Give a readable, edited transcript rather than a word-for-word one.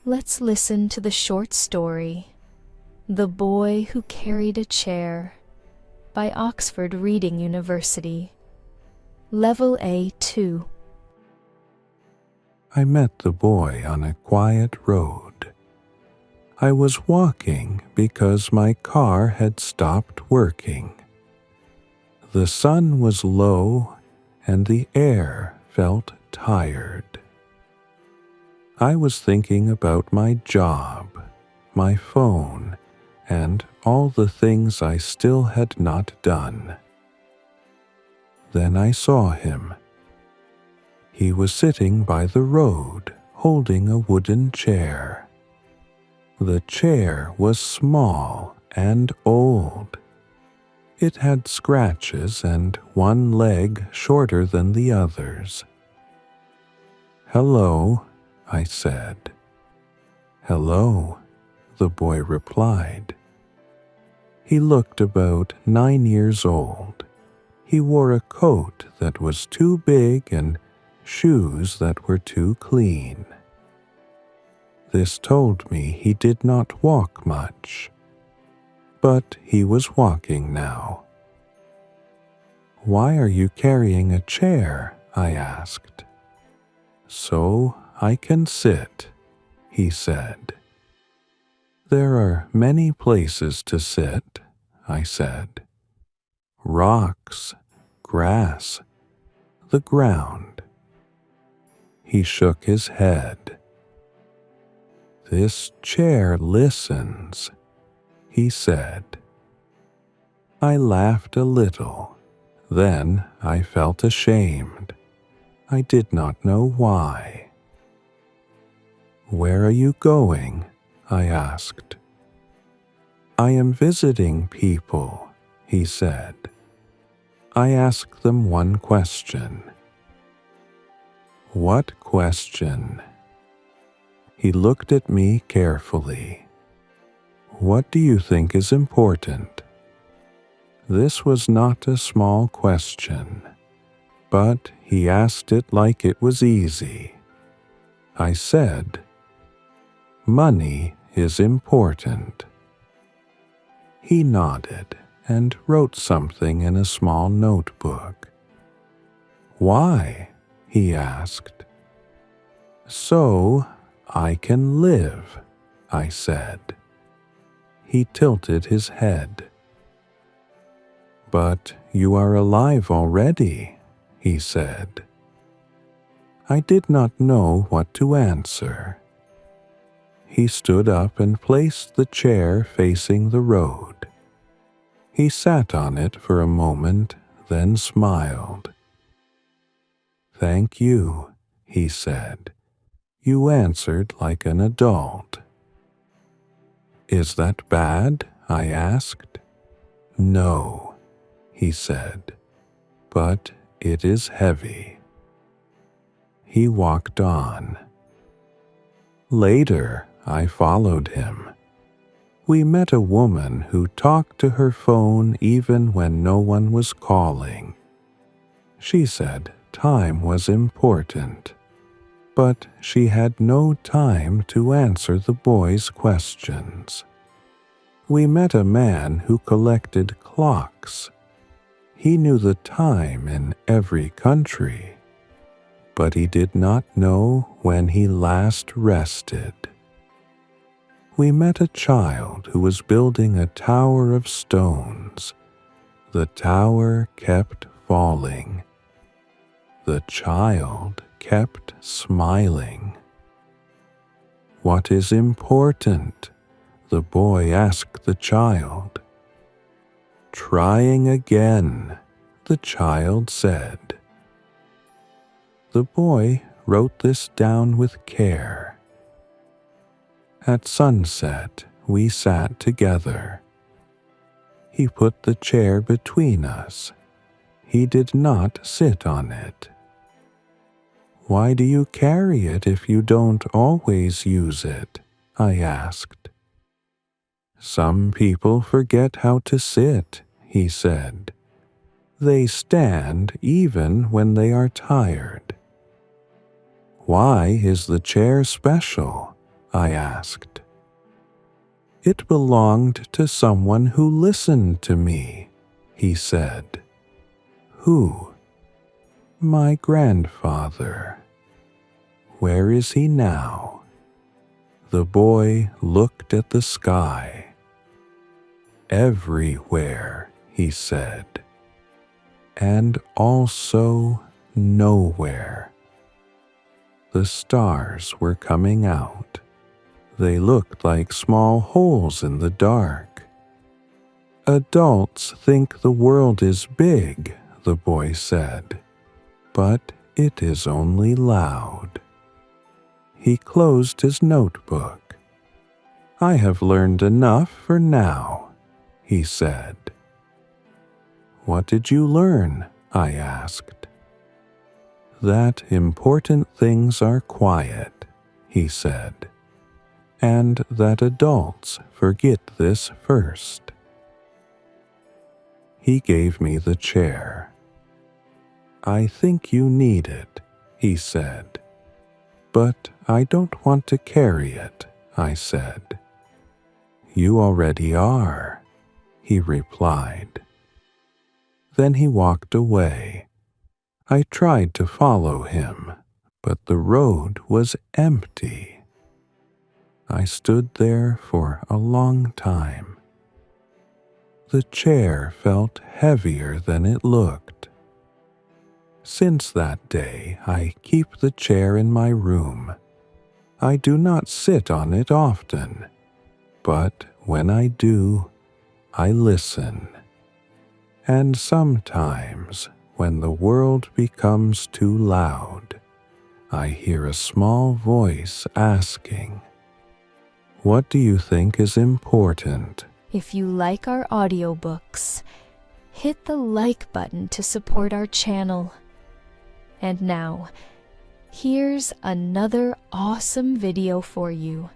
Let's listen to the short story, The Boy Who Carried a Chair, by Oxford Reading University. Level A2. I met the boy on a quiet road. I was walking because my car had stopped working. The sun was low and the air felt tired. I was thinking about my job, my phone, and all the things I still had not done. Then I saw him. He was sitting by the road, holding a wooden chair. The chair was small and old. It had scratches and one leg shorter than the others. "Hello," I said. "Hello," the boy replied. He looked about 9 years old. He wore a coat that was too big and shoes that were too clean. This told me he did not walk much. But he was walking now. "Why are you carrying a chair?" I asked. "So I can sit," he said. "There are many places to sit," I said. "Rocks, grass, the ground." He shook his head. "This chair listens," he said. I laughed a little. Then I felt ashamed. I did not know why. "Where are you going?" I asked. "I am visiting people," he said. I asked them one question. "What question?" He looked at me carefully. "What do you think is important?" This was not a small question, but he asked it like it was easy. I said, "Money is important." He nodded and wrote something in a small notebook. "Why?" he asked. "So I can live," I said. He tilted his head. "But you are alive already," he said. I did not know what to answer. He stood up and placed the chair facing the road. He sat on it for a moment, then smiled. "Thank you," he said. "You answered like an adult." "Is that bad?" I asked. "No," he said, "but it is heavy." He walked on. Later, I followed him. We met a woman who talked to her phone even when no one was calling. She said time was important, but she had no time to answer the boy's questions. We met a man who collected clocks. He knew the time in every country, but he did not know when he last rested. We met a child who was building a tower of stones. The tower kept falling. The child kept smiling. "What is important?" the boy asked the child. "Trying again," the child said. The boy wrote this down with care. At sunset, we sat together. He put the chair between us. He did not sit on it. "Why do you carry it if you don't always use it?" I asked. "Some people forget how to sit," he said. "They stand even when they are tired." "Why is the chair special?" I asked. It belonged to someone who listened to me, he said. Who? My grandfather. Where is he now? The boy looked at the sky. Everywhere, he said. And also nowhere. The stars were coming out. They looked like small holes in the dark. Adults think the world is big, the boy said, but it is only loud. He closed his notebook. I have learned enough for now, he said. What did you learn? I asked. That important things are quiet, he said, and that adults forget this first. He gave me the chair. I think you need it, he said. But I don't want to carry it, I said. You already are, he replied. Then he walked away. I tried to follow him, but the road was empty. I stood there for a long time. The chair felt heavier than it looked. Since that day, I keep the chair in my room. I do not sit on it often, but when I do, I listen. And sometimes, when the world becomes too loud, I hear a small voice asking, "What do you think is important?" If you like our audiobooks, hit the like button to support our channel. And now, here's another awesome video for you.